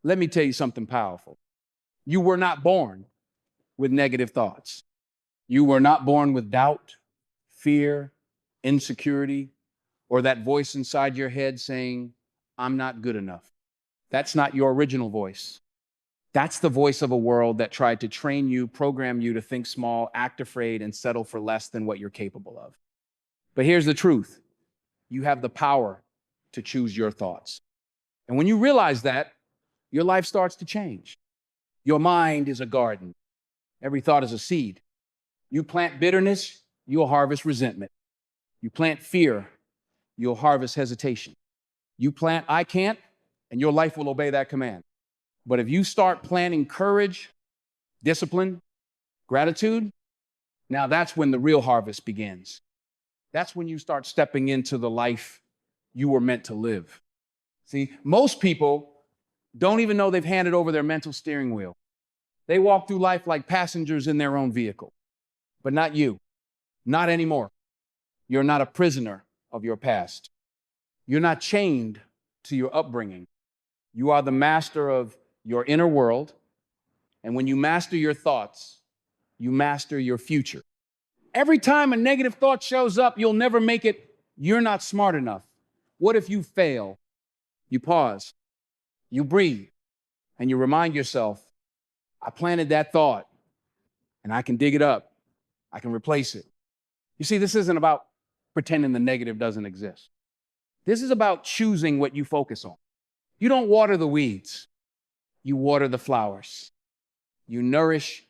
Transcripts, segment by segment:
Let me tell you something powerful. You were not born with negative thoughts. You were not born with doubt, fear, insecurity, or that voice inside your head saying, I'm not good enough. That's not your original voice. That's the voice of a world that tried to train you, program you to think small, act afraid, and settle for less than what you're capable of. But here's the truth. You have the power to choose your thoughts. And when you realize that, your life starts to change. Your mind is a garden. Every thought is a seed. You plant bitterness, you'll harvest resentment. You plant fear, you'll harvest hesitation. You plant I can't, and your life will obey that command. But if you start planting courage, discipline, gratitude, now that's when the real harvest begins. That's when you start stepping into the life you were meant to live. See, most people don't even know they've handed over their mental steering wheel. They walk through life like passengers in their own vehicle. But not you. Not anymore. You're not a prisoner of your past. You're not chained to your upbringing. You are the master of your inner world. And when you master your thoughts, you master your future. Every time a negative thought shows up, you'll never make it. You're not smart enough. What if you fail? You pause, you breathe, and you remind yourself, I planted that thought, and I can dig it up. I can replace it. You see, this isn't about pretending the negative doesn't exist. This is about choosing what you focus on. You don't water the weeds. You water the flowers. You nourish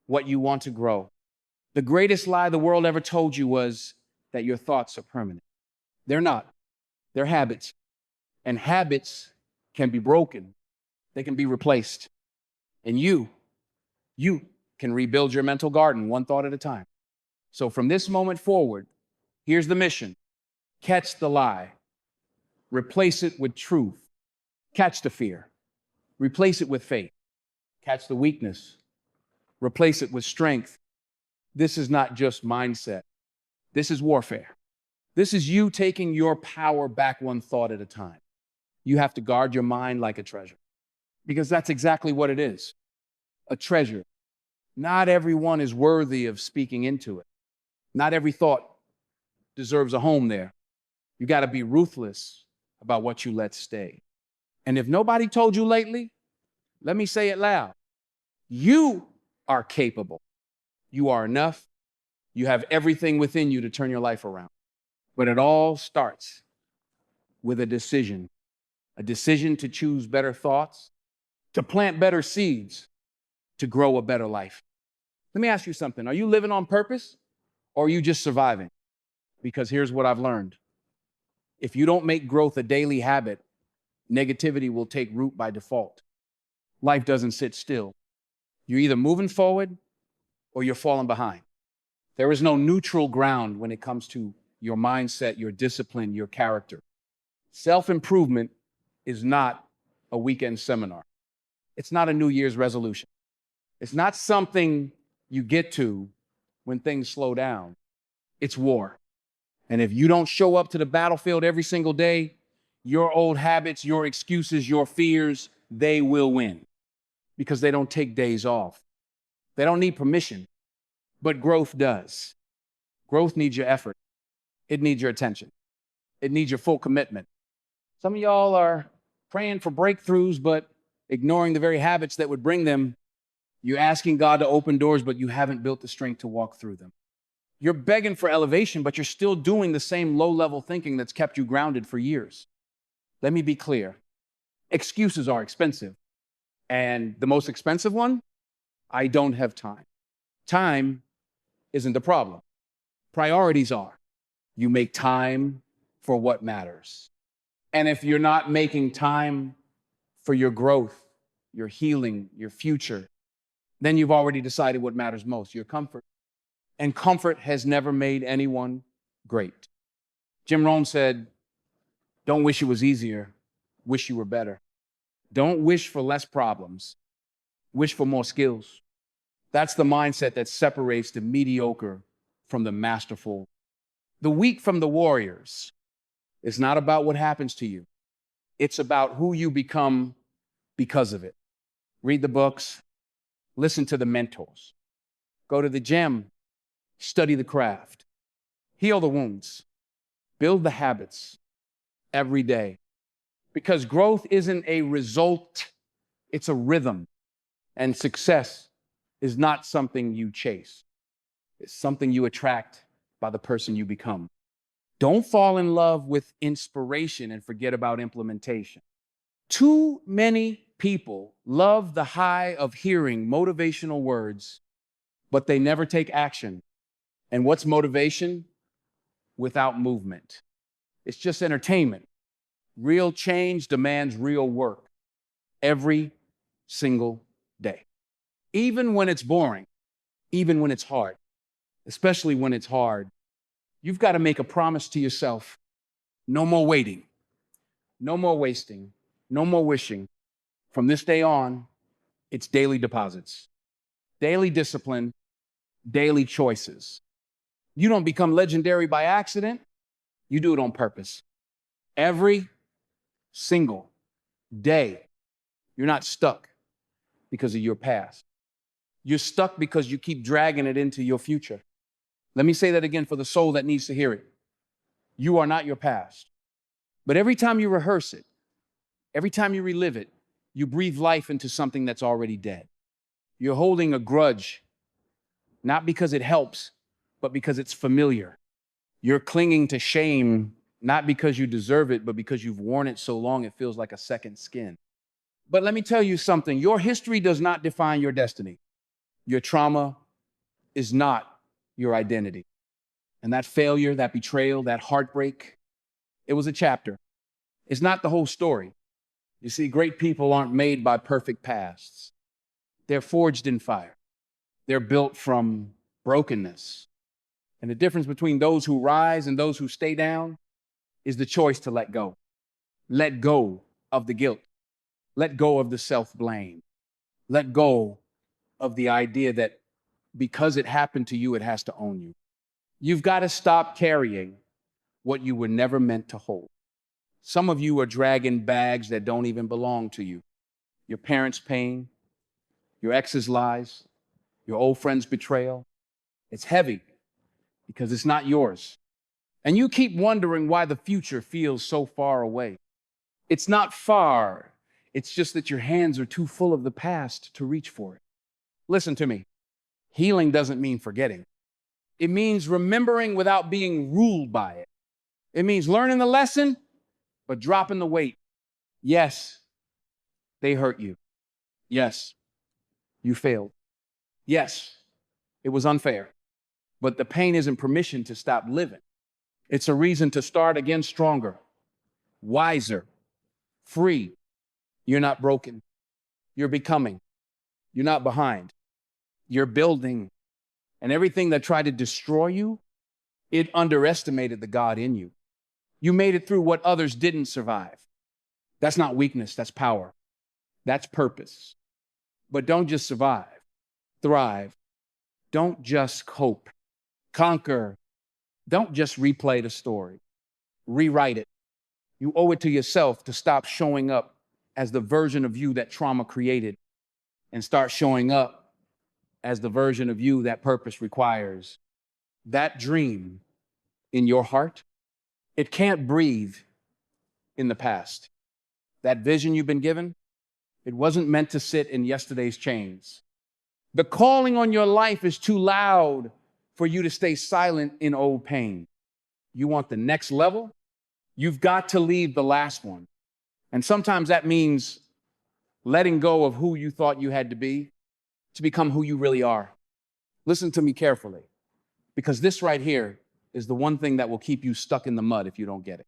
what you want to grow. The greatest lie the world ever told you was that your thoughts are permanent. They're not. They're habits. And habits can be broken. They can be replaced. And you can rebuild your mental garden one thought at a time. So from this moment forward, here's the mission. Catch the lie. Replace it with truth. Catch the fear. Replace it with faith. Catch the weakness. Replace it with strength. This is not just mindset. This is warfare. This is you taking your power back one thought at a time. You have to guard your mind like a treasure, because that's exactly what it is, a treasure. Not everyone is worthy of speaking into it. Not every thought deserves a home there. You got to be ruthless about what you let stay. And if nobody told you lately, let me say it loud. You are capable. You are enough. You have everything within you to turn your life around. But it all starts with a decision to choose better thoughts, to plant better seeds, to grow a better life. Let me ask you something. Are you living on purpose, or are you just surviving? Because here's what I've learned. If you don't make growth a daily habit, negativity will take root by default. Life doesn't sit still. You're either moving forward or you're falling behind. There is no neutral ground when it comes to your mindset, your discipline, your character. Self-improvement is not a weekend seminar. It's not a New Year's resolution. It's not something you get to when things slow down. It's war. And if you don't show up to the battlefield every single day, your old habits, your excuses, your fears, they will win, because they don't take days off. They don't need permission, but growth does. Growth needs your effort. It needs your attention. It needs your full commitment. Some of y'all are praying for breakthroughs, but ignoring the very habits that would bring them. You're asking God to open doors, but you haven't built the strength to walk through them. You're begging for elevation, but you're still doing the same low-level thinking that's kept you grounded for years. Let me be clear. Excuses are expensive. And the most expensive one, I don't have time. Time isn't the problem. Priorities are. You make time for what matters. And if you're not making time for your growth, your healing, your future, then you've already decided what matters most, your comfort. And comfort has never made anyone great. Jim Rohn said, don't wish it was easier, wish you were better. Don't wish for less problems, wish for more skills. That's the mindset that separates the mediocre from the masterful, the weak from the warriors. It's not about what happens to you. It's about who you become because of it. Read the books, listen to the mentors, go to the gym, study the craft, heal the wounds, build the habits every day. Because growth isn't a result, it's a rhythm. And success is not something you chase. It's something you attract by the person you become. Don't fall in love with inspiration and forget about implementation. Too many people love the high of hearing motivational words, but they never take action. And what's motivation? Without movement. It's just entertainment. Real change demands real work every single day. Even when it's boring, even when it's hard, especially when it's hard, you've got to make a promise to yourself. No more waiting, no more wasting, no more wishing. From this day on, it's daily deposits, daily discipline, daily choices. You don't become legendary by accident. You do it on purpose. Every single day, you're not stuck because of your past. You're stuck because you keep dragging it into your future. Let me say that again for the soul that needs to hear it. You are not your past. But every time you rehearse it, every time you relive it, you breathe life into something that's already dead. You're holding a grudge, not because it helps, but because it's familiar. You're clinging to shame, not because you deserve it, but because you've worn it so long it feels like a second skin. But let me tell you something. Your history does not define your destiny. Your trauma is not your identity. And that failure, that betrayal, that heartbreak, it was a chapter. It's not the whole story. You see, great people aren't made by perfect pasts. They're forged in fire. They're built from brokenness. And the difference between those who rise and those who stay down is the choice to let go. Let go of the guilt. Let go of the self-blame. Let go of the idea that because it happened to you, it has to own you. You've got to stop carrying what you were never meant to hold. Some of you are dragging bags that don't even belong to you. Your parents' pain, your ex's lies, your old friend's betrayal. It's heavy because it's not yours. And you keep wondering why the future feels so far away. It's not far. It's just that your hands are too full of the past to reach for it. Listen to me. Healing doesn't mean forgetting. It means remembering without being ruled by it. It means learning the lesson, but dropping the weight. Yes, they hurt you. Yes, you failed. Yes, it was unfair. But the pain isn't permission to stop living. It's a reason to start again stronger, wiser, free. You're not broken. You're becoming. You're not behind. You're building. And everything that tried to destroy you, it underestimated the God in you. You made it through what others didn't survive. That's not weakness, that's power. That's purpose. But don't just survive, thrive. Don't just cope, conquer. Don't just replay the story, rewrite it. You owe it to yourself to stop showing up as the version of you that trauma created and start showing up as the version of you that purpose requires. That dream in your heart, it can't breathe in the past. That vision you've been given, it wasn't meant to sit in yesterday's chains. The calling on your life is too loud for you to stay silent in old pain. You want the next level? You've got to leave the last one. And sometimes that means letting go of who you thought you had to be to become who you really are. Listen to me carefully, because this right here is the one thing that will keep you stuck in the mud if you don't get it.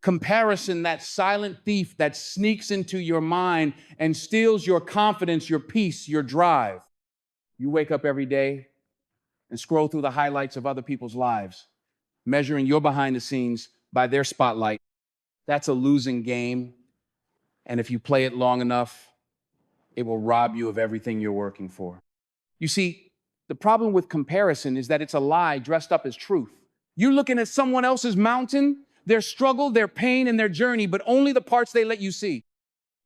Comparison, that silent thief that sneaks into your mind and steals your confidence, your peace, your drive. You wake up every day and scroll through the highlights of other people's lives, measuring your behind the scenes by their spotlight. That's a losing game. And if you play it long enough, it will rob you of everything you're working for. You see, the problem with comparison is that it's a lie dressed up as truth. You're looking at someone else's mountain, their struggle, their pain, and their journey, but only the parts they let you see.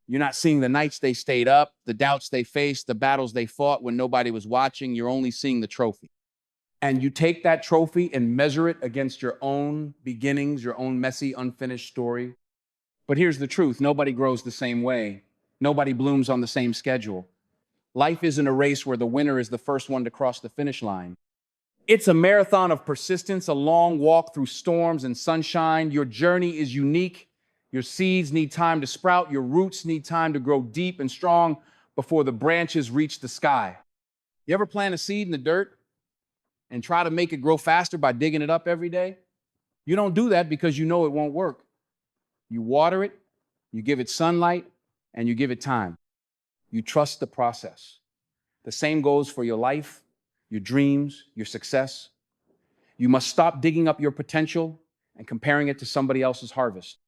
You're not seeing the nights they stayed up, the doubts they faced, the battles they fought when nobody was watching. You're only seeing the trophy. And you take that trophy and measure it against your own beginnings, your own messy, unfinished story. But here's the truth: nobody grows the same way. Nobody blooms on the same schedule. Life isn't a race where the winner is the first one to cross the finish line. It's a marathon of persistence, a long walk through storms and sunshine. Your journey is unique. Your seeds need time to sprout. Your roots need time to grow deep and strong before the branches reach the sky. You ever plant a seed in the dirt and try to make it grow faster by digging it up every day? You don't do that because you know it won't work. You water it, you give it sunlight, and you give it time. You trust the process. The same goes for your life, your dreams, your success. You must stop digging up your potential and comparing it to somebody else's harvest.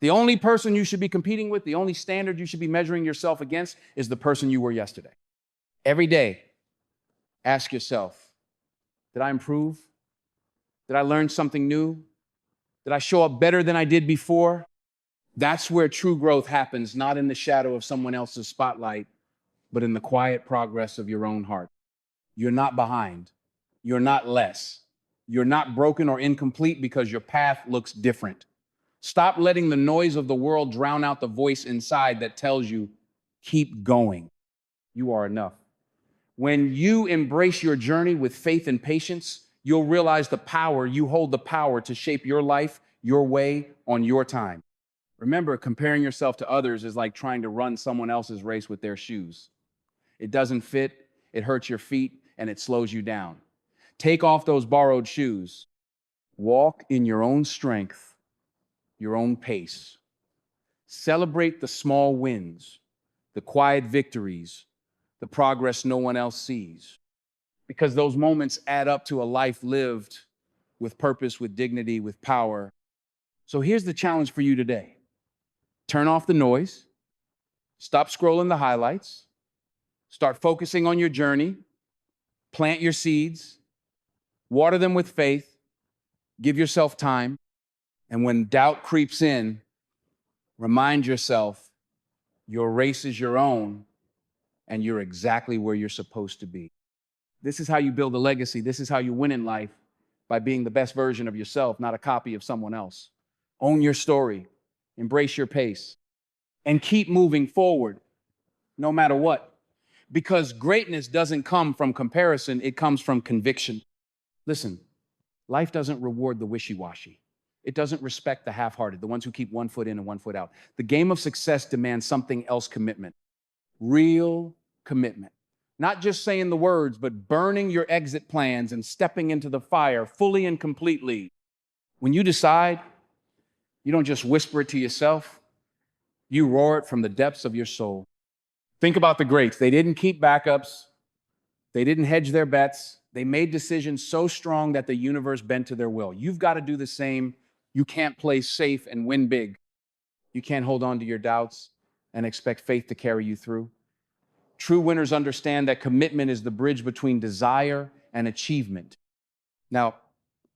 The only person you should be competing with, the only standard you should be measuring yourself against is the person you were yesterday. Every day, ask yourself, did I improve? Did I learn something new? Did I show up better than I did before? That's where true growth happens, not in the shadow of someone else's spotlight, but in the quiet progress of your own heart. You're not behind. You're not less. You're not broken or incomplete because your path looks different. Stop letting the noise of the world drown out the voice inside that tells you, keep going. You are enough. When you embrace your journey with faith and patience, you'll realize you hold the power to shape your life, your way, on your time. Remember, comparing yourself to others is like trying to run someone else's race with their shoes. It doesn't fit, it hurts your feet, and it slows you down. Take off those borrowed shoes. Walk in your own strength, your own pace. Celebrate the small wins, the quiet victories, the progress no one else sees. Because those moments add up to a life lived with purpose, with dignity, with power. So here's the challenge for you today. Turn off the noise. Stop scrolling the highlights. Start focusing on your journey. Plant your seeds. Water them with faith. Give yourself time. And when doubt creeps in, remind yourself your race is your own and you're exactly where you're supposed to be. This is how you build a legacy. This is how you win in life, by being the best version of yourself, not a copy of someone else. Own your story. Embrace your pace. And keep moving forward, no matter what. Because greatness doesn't come from comparison, it comes from conviction. Listen, life doesn't reward the wishy-washy. It doesn't respect the half-hearted, the ones who keep one foot in and one foot out. The game of success demands something else: commitment. Real commitment. Not just saying the words, but burning your exit plans and stepping into the fire fully and completely. When you decide, you don't just whisper it to yourself, you roar it from the depths of your soul. Think about the greats. They didn't keep backups. They didn't hedge their bets. They made decisions so strong that the universe bent to their will. You've got to do the same. You can't play safe and win big. You can't hold on to your doubts and expect faith to carry you through. True winners understand that commitment is the bridge between desire and achievement. Now,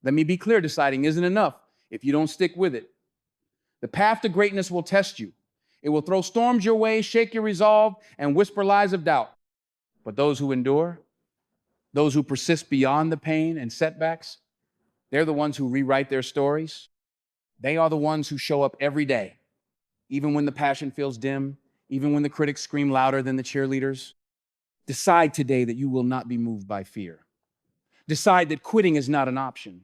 let me be clear, deciding isn't enough if you don't stick with it. The path to greatness will test you. It will throw storms your way, shake your resolve, and whisper lies of doubt. But those who endure, those who persist beyond the pain and setbacks, they're the ones who rewrite their stories. They are the ones who show up every day, even when the passion feels dim, even when the critics scream louder than the cheerleaders. Decide today that you will not be moved by fear. Decide that quitting is not an option,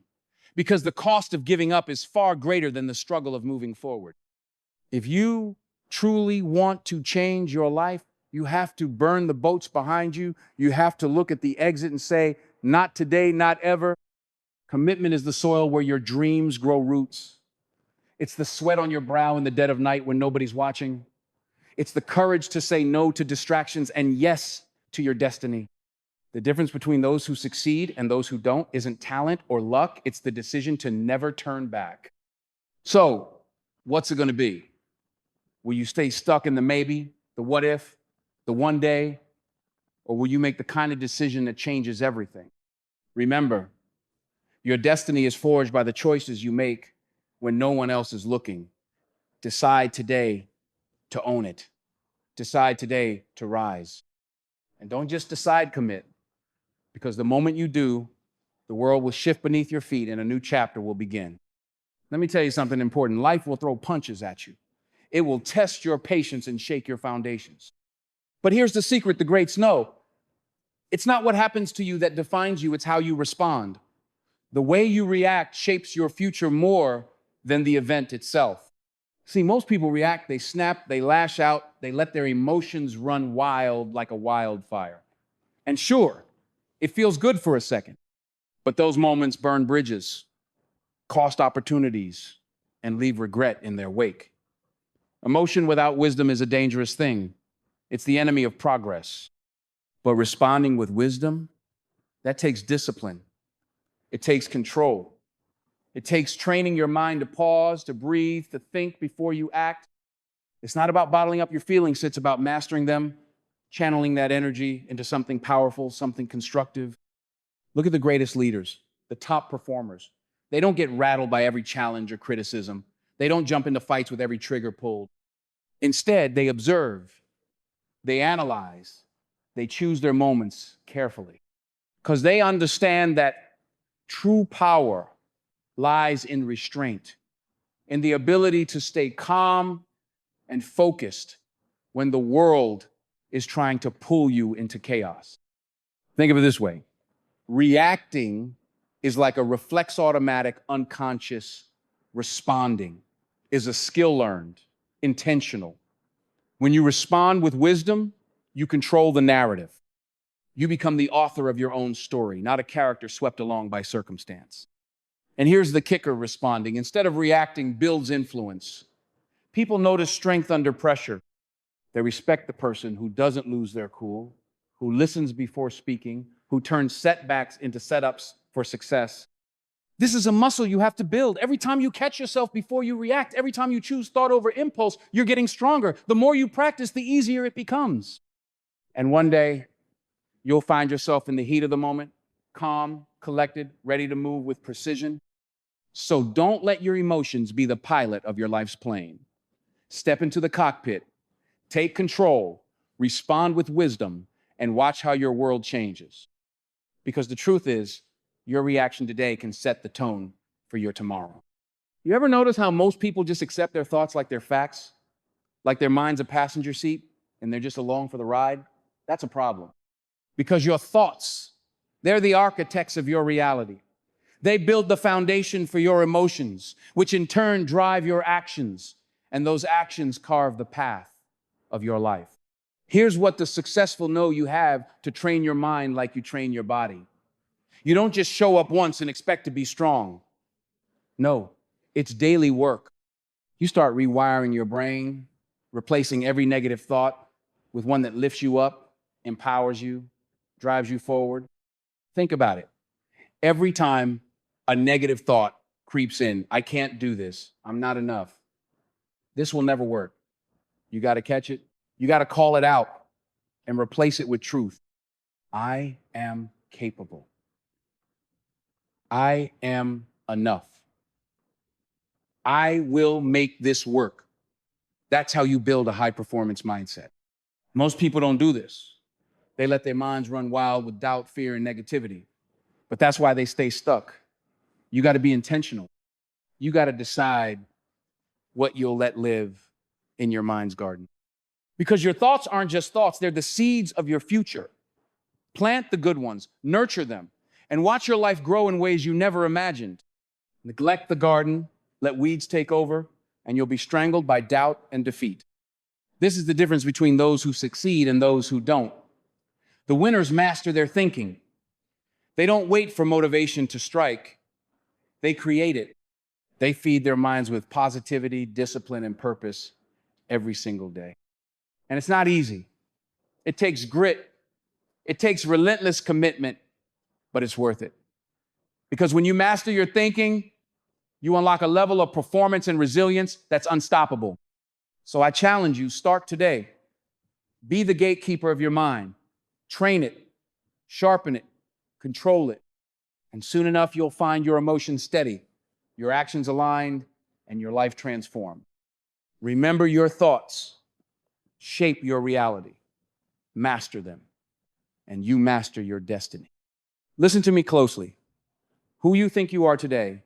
because the cost of giving up is far greater than the struggle of moving forward. If you truly want to change your life, you have to burn the boats behind you. You have to look at the exit and say, not today, not ever. Commitment is the soil where your dreams grow roots. It's the sweat on your brow in the dead of night when nobody's watching. It's the courage to say no to distractions and yes to your destiny. The difference between those who succeed and those who don't isn't talent or luck. It's the decision to never turn back. So, what's it going to be? Will you stay stuck in the maybe, the what if, the one day, or will you make the kind of decision that changes everything? Remember, your destiny is forged by the choices you make when no one else is looking. Decide today to own it. Decide today to rise. And don't just decide, commit, because the moment you do, the world will shift beneath your feet and a new chapter will begin. Let me tell you something important. Life will throw punches at you. It will test your patience and shake your foundations. But here's the secret the greats know. It's not what happens to you that defines you, it's how you respond. The way you react shapes your future more than the event itself. See, most people react, they snap, they lash out, they let their emotions run wild like a wildfire. And sure, it feels good for a second, but those moments burn bridges, cost opportunities, and leave regret in their wake. Emotion without wisdom is a dangerous thing. It's the enemy of progress. But responding with wisdom, that takes discipline. It takes control. It takes training your mind to pause, to breathe, to think before you act. It's not about bottling up your feelings, it's about mastering them, channeling that energy into something powerful, something constructive. Look at the greatest leaders, the top performers. They don't get rattled by every challenge or criticism. They don't jump into fights with every trigger pulled. Instead, they observe, they analyze, they choose their moments carefully because they understand that true power lies in restraint, in the ability to stay calm and focused when the world is trying to pull you into chaos. Think of it this way. Reacting is like a reflex automatic, unconscious. Responding is a skill learned, intentional. When you respond with wisdom, you control the narrative. You become the author of your own story, not a character swept along by circumstance. And here's the kicker responding. Instead of reacting, builds influence. People notice strength under pressure. They respect the person who doesn't lose their cool, who listens before speaking, who turns setbacks into setups for success. This is a muscle you have to build. Every time you catch yourself before you react, every time you choose thought over impulse, you're getting stronger. The more you practice, the easier it becomes. And one day, you'll find yourself in the heat of the moment, calm, collected, ready to move with precision. So don't let your emotions be the pilot of your life's plane. Step into the cockpit, take control, respond with wisdom, and watch how your world changes. Because the truth is, your reaction today can set the tone for your tomorrow. You ever notice how most people just accept their thoughts like they're facts? Like their mind's a passenger seat and they're just along for the ride? That's a problem. Because your thoughts, they're the architects of your reality. They build the foundation for your emotions, which in turn drive your actions, and those actions carve the path of your life. Here's what the successful know you have to train your mind like you train your body. You don't just show up once and expect to be strong. No, it's daily work. You start rewiring your brain, replacing every negative thought with one that lifts you up, empowers you, drives you forward. Think about it. Every time a negative thought creeps in, I can't do this, I'm not enough, this will never work. You got to catch it. You got to call it out and replace it with truth. I am capable. I am enough. I will make this work. That's how you build a high-performance mindset. Most people don't do this. They let their minds run wild with doubt, fear, and negativity. But that's why they stay stuck. You got to be intentional. You got to decide what you'll let live in your mind's garden. Because your thoughts aren't just thoughts, they're the seeds of your future. Plant the good ones, nurture them, and watch your life grow in ways you never imagined. Neglect the garden, let weeds take over, and you'll be strangled by doubt and defeat. This is the difference between those who succeed and those who don't. The winners master their thinking. They don't wait for motivation to strike. They create it. They feed their minds with positivity, discipline, and purpose every single day. And it's not easy. It takes grit. It takes relentless commitment, but it's worth it. Because when you master your thinking, you unlock a level of performance and resilience that's unstoppable. So I challenge you, start today. Be the gatekeeper of your mind. Train it, sharpen it, control it. And soon enough, you'll find your emotions steady, your actions aligned, and your life transformed. Remember your thoughts. shape your reality, master them, and you master your destiny. Listen to me closely. Who you think you are today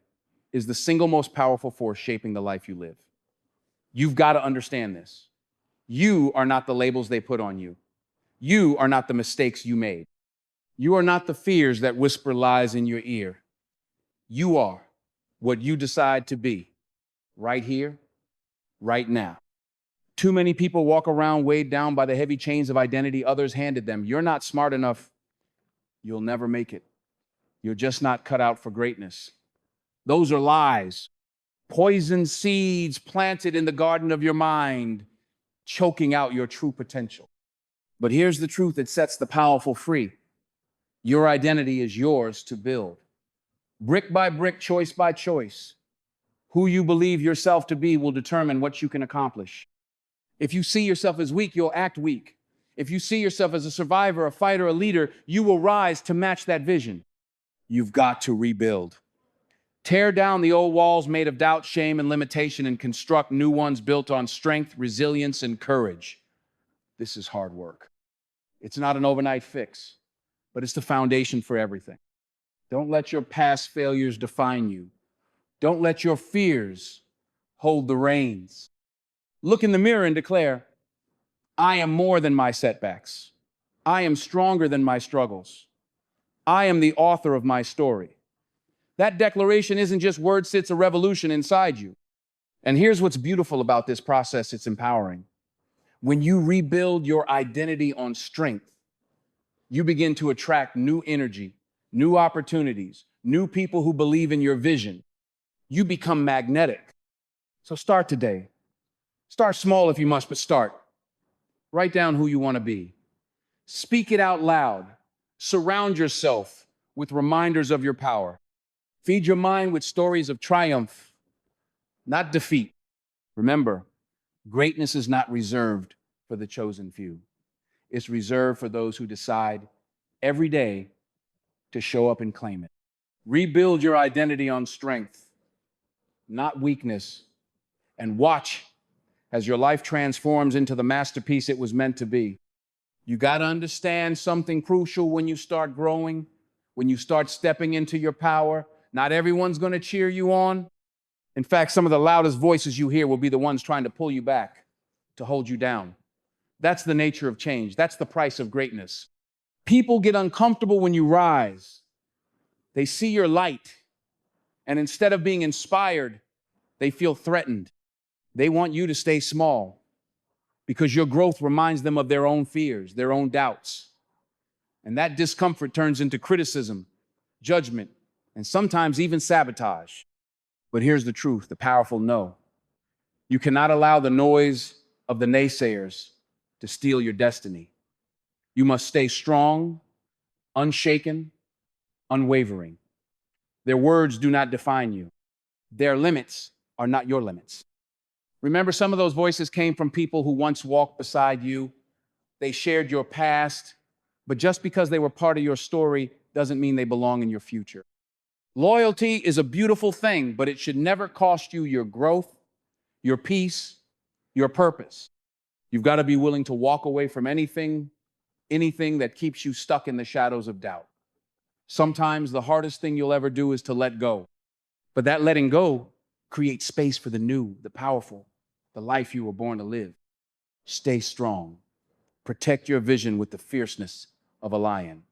is the single most powerful force shaping the life you live. You've got to understand this. You are not the labels they put on you. You are not the mistakes you made. You are not the fears that whisper lies in your ear. You are what you decide to be right here, right now. Too many people walk around weighed down by the heavy chains of identity others handed them. You're not smart enough. You'll never make it. You're just not cut out for greatness. Those are lies. Poison seeds planted in the garden of your mind, choking out your true potential. But here's the truth that sets the powerful free. Your identity is yours to build. Brick by brick, choice by choice. Who you believe yourself to be will determine what you can accomplish. If you see yourself as weak, you'll act weak. If you see yourself as a survivor, a fighter, a leader, you will rise to match that vision. You've got to rebuild. Tear down the old walls made of doubt, shame, and limitation and construct new ones built on strength, resilience, and courage. This is hard work. It's not an overnight fix, but it's the foundation for everything. Don't let your past failures define you. Don't let your fears hold the reins. Look in the mirror and declare, I am more than my setbacks. I am stronger than my struggles. I am the author of my story. That declaration isn't just words, it's a revolution inside you. And here's what's beautiful about this process, it's empowering. When you rebuild your identity on strength, you begin to attract new energy, new opportunities, new people who believe in your vision. You become magnetic. So start today. Start small if you must, but start. Write down who you want to be. Speak it out loud. Surround yourself with reminders of your power. Feed your mind with stories of triumph, not defeat. Remember, greatness is not reserved for the chosen few. It's reserved for those who decide every day to show up and claim it. Rebuild your identity on strength, not weakness, and watch as your life transforms into the masterpiece it was meant to be. You got to understand something crucial when you start growing, when you start stepping into your power. Not everyone's going to cheer you on. In fact, some of the loudest voices you hear will be the ones trying to pull you back, to hold you down. That's the nature of change. That's the price of greatness. People get uncomfortable when you rise. They see your light, and instead of being inspired, they feel threatened. They want you to stay small because your growth reminds them of their own fears, their own doubts. And that discomfort turns into criticism, judgment, and sometimes even sabotage. But here's the truth, the powerful no. You cannot allow the noise of the naysayers to steal your destiny. You must stay strong, unshaken, unwavering. Their words do not define you. Their limits are not your limits. Remember, some of those voices came from people who once walked beside you. They shared your past, but just because they were part of your story doesn't mean they belong in your future. Loyalty is a beautiful thing, but it should never cost you your growth, your peace, your purpose. You've got to be willing to walk away from anything that keeps you stuck in the shadows of doubt. Sometimes the hardest thing you'll ever do is to let go. But that letting go creates space for the new, the powerful, the life you were born to live. Stay strong. Protect your vision with the fierceness of a lion.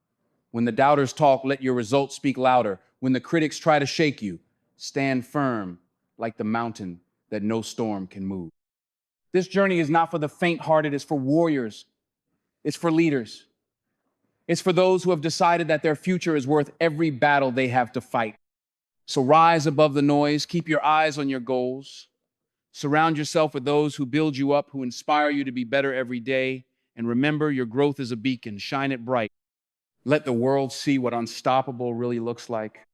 When the doubters talk, let your results speak louder. When the critics try to shake you, stand firm like the mountain that no storm can move. This journey is not for the faint-hearted, it's for warriors. It's for leaders. It's for those who have decided that their future is worth every battle they have to fight. So rise above the noise, keep your eyes on your goals. Surround yourself with those who build you up, who inspire you to be better every day. And remember, your growth is a beacon. Shine it bright. Let the world see what unstoppable really looks like.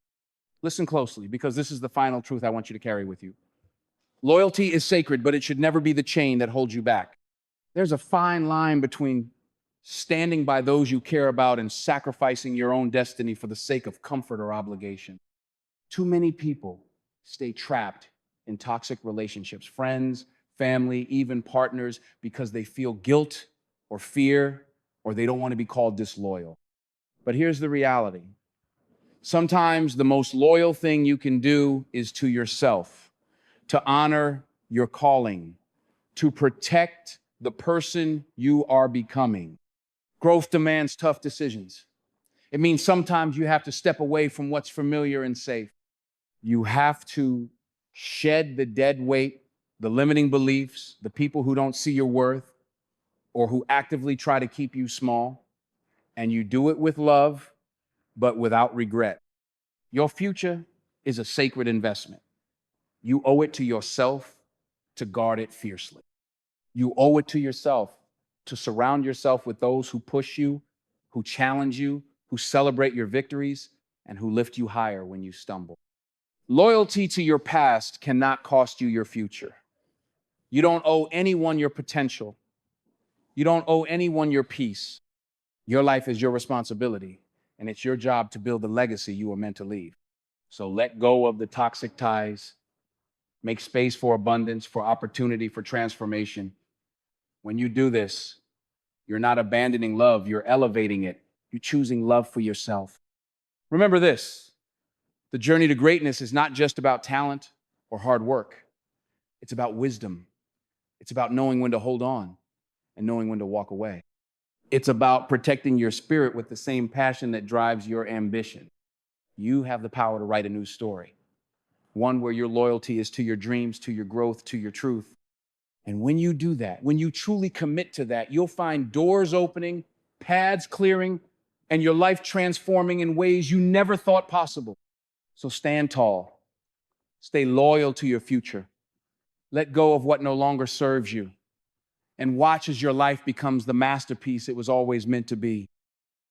Listen closely, because this is the final truth I want you to carry with you. Loyalty is sacred, but it should never be the chain that holds you back. There's a fine line between standing by those you care about and sacrificing your own destiny for the sake of comfort or obligation. Too many people stay trapped in toxic relationships, friends, family, even partners, because they feel guilt or fear, or they don't want to be called disloyal. But here's the reality. Sometimes the most loyal thing you can do is to yourself, to honor your calling, to protect the person you are becoming. Growth demands tough decisions. It means sometimes you have to step away from what's familiar and safe. You have to shed the dead weight, the limiting beliefs, the people who don't see your worth or who actively try to keep you small. And you do it with love, but without regret. Your future is a sacred investment. You owe it to yourself to guard it fiercely. You owe it to yourself to surround yourself with those who push you, who challenge you, who celebrate your victories, and who lift you higher when you stumble. Loyalty to your past cannot cost you your future. You don't owe anyone your potential. You don't owe anyone your peace. Your life is your responsibility, and it's your job to build the legacy you were meant to leave. So let go of the toxic ties. Make space for abundance, for opportunity, for transformation. When you do this, you're not abandoning love, you're elevating it. You're choosing love for yourself. Remember this, the journey to greatness is not just about talent or hard work. It's about wisdom. It's about knowing when to hold on and knowing when to walk away. It's about protecting your spirit with the same passion that drives your ambition. You have the power to write a new story, one where your loyalty is to your dreams, to your growth, to your truth. And when you do that, when you truly commit to that, you'll find doors opening, paths clearing, and your life transforming in ways you never thought possible. So stand tall, stay loyal to your future, let go of what no longer serves you, and watch as your life becomes the masterpiece it was always meant to be.